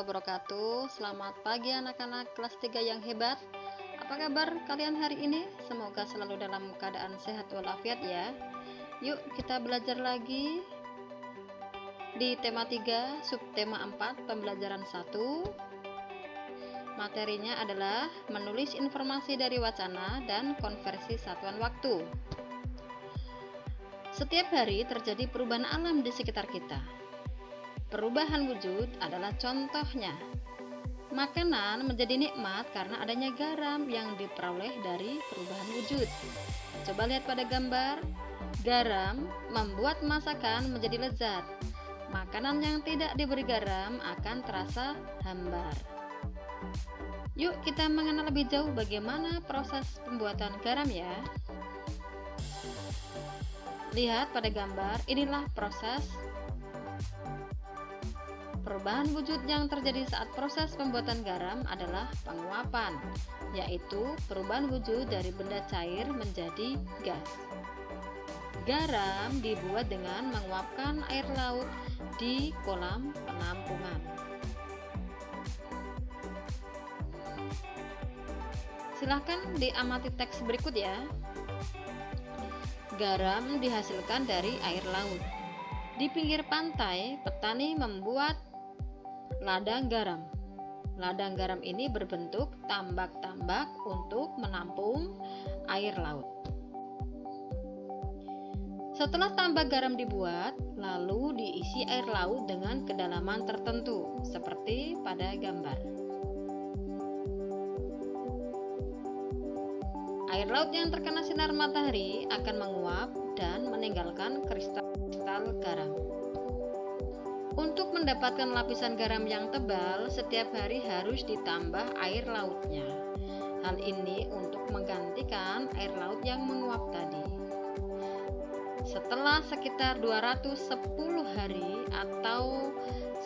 wabarakatuh. Selamat pagi anak-anak kelas 3 yang hebat. Apa kabar kalian hari ini? Semoga selalu dalam keadaan sehat walafiat ya. Yuk kita belajar lagi di tema 3, subtema 4, pembelajaran 1. Materinya adalah menulis informasi dari wacana dan konversi satuan waktu. Setiap hari terjadi perubahan alam di sekitar kita. Perubahan wujud adalah contohnya. Makanan menjadi nikmat karena adanya garam yang diperoleh dari perubahan wujud. Coba lihat pada gambar. Garam membuat masakan menjadi lezat. Makanan yang tidak diberi garam akan terasa hambar. Yuk kita mengenal lebih jauh bagaimana proses pembuatan garam ya. Lihat pada gambar, inilah proses perubahan wujud yang terjadi saat proses pembuatan garam adalah penguapan, yaitu perubahan wujud dari benda cair menjadi gas. Garam dibuat dengan menguapkan air laut di kolam penampungan. Silahkan diamati teks berikut ya. Garam dihasilkan dari air laut. Di pinggir pantai, petani membuat ladang garam. Ladang garam ini berbentuk tambak-tambak untuk menampung air laut. Setelah tambak garam dibuat, lalu diisi air laut dengan kedalaman tertentu, seperti pada gambar. Air laut yang terkena sinar matahari akan menguap dan meninggalkan kristal-kristal garam. Untuk mendapatkan lapisan garam yang tebal, setiap hari harus ditambah air lautnya. Hal ini untuk menggantikan air laut yang menguap tadi. Setelah sekitar 210 hari atau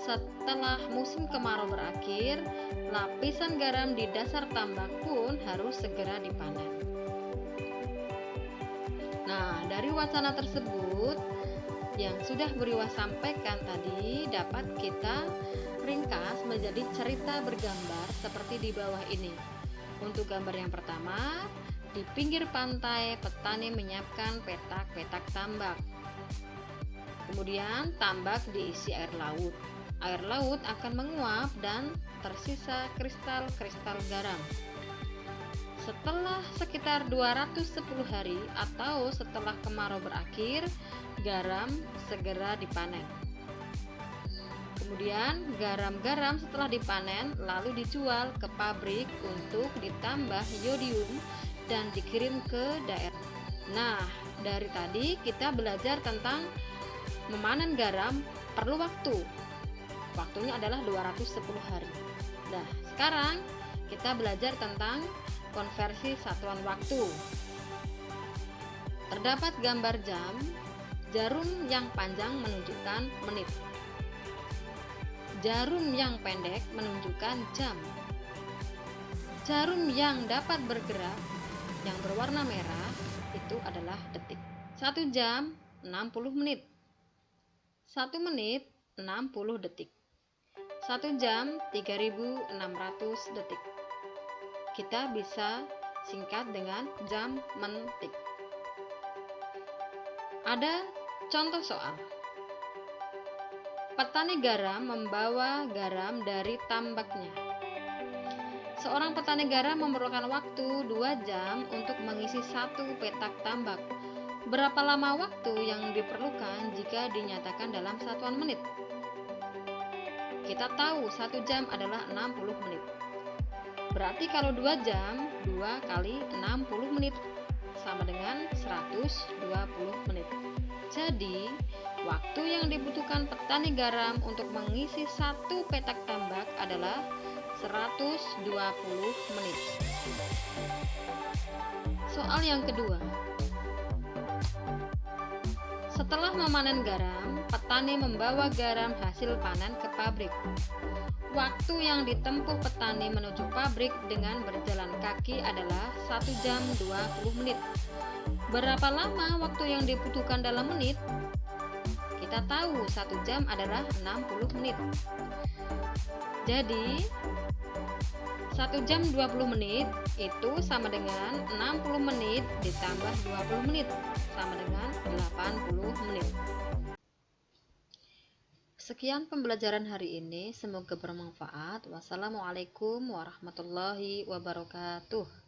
setelah musim kemarau berakhir, lapisan garam di dasar tambak pun harus segera dipanen. Nah, dari wacana tersebut yang sudah Beriwa sampaikan tadi dapat kita ringkas menjadi cerita bergambar seperti di bawah ini. Untuk gambar yang pertama, di pinggir pantai petani menyiapkan petak-petak tambak. Kemudian tambak diisi air laut. Air laut akan menguap dan tersisa kristal-kristal garam. Setelah sekitar 210 hari atau setelah kemarau berakhir, garam segera dipanen. Kemudian garam-garam setelah dipanen lalu dijual ke pabrik untuk ditambah yodium dan dikirim ke daerah. Nah, dari tadi kita belajar tentang memanen garam perlu waktu. Waktunya adalah 210 hari. Nah, sekarang kita belajar tentang konversi satuan waktu. Terdapat gambar jam. Jarum yang panjang menunjukkan menit. Jarum yang pendek menunjukkan jam. Jarum yang dapat bergerak yang berwarna merah itu adalah detik. 1 jam 60 menit. 1 menit 60 detik. 1 jam 3600 detik. Kita bisa singkat dengan jam mentik. Ada contoh soal. Petani garam membawa garam dari tambaknya. Seorang petani garam memerlukan waktu 2 jam untuk mengisi 1 petak tambak. Berapa lama waktu yang diperlukan jika dinyatakan dalam satuan menit? Kita tahu 1 jam adalah 60 menit. Berarti kalau 2 jam, 2 kali 60 menit sama dengan 120 menit. Jadi, waktu yang dibutuhkan petani garam untuk mengisi 1 petak tambak adalah 120 menit. Soal yang kedua. Setelah memanen garam, petani membawa garam hasil panen ke pabrik. Waktu yang ditempuh petani menuju pabrik dengan berjalan kaki adalah 1 jam 20 menit. Berapa lama waktu yang dibutuhkan dalam menit? Kita tahu 1 jam adalah 60 menit. Jadi 1 jam 20 menit itu sama dengan 60 menit ditambah 20 menit sama dengan 80 menit. Sekian pembelajaran hari ini, semoga bermanfaat. Wassalamualaikum warahmatullahi wabarakatuh.